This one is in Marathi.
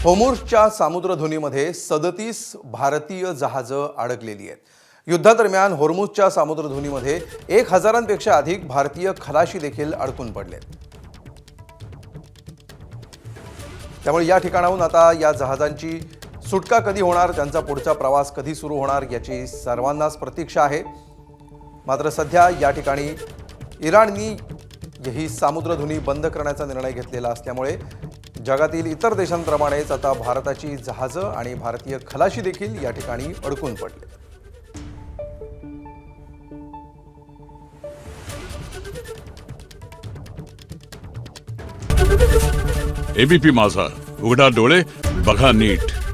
होर्मुझच्या सामुद्रधुनीमध्ये 37 भारतीय जहाजं अडकलेली आहेत. युद्धादरम्यान होर्मुझच्या सामुद्रधुनीमध्ये 1000पेक्षा अधिक भारतीय खलाशी देखील अडकून पडलेत. त्यामुळे या ठिकाणाहून आता या जहाजांची सुटका कधी होणार, त्यांचा पुढचा प्रवास कधी सुरू होणार याची सर्वांनाच प्रतीक्षा आहे. मात्र सध्या या ठिकाणी इराणनी ही सामुद्रधुनी बंद करण्याचा निर्णय घेतलेला असल्यामुळे जगातील इतर देशांप्रमाणेच आता भारताची जहाजं आणि भारतीय खलाशी देखील या ठिकाणी अडकून पडले. एबीपी माझा, उघडा डोळे बघा नीट.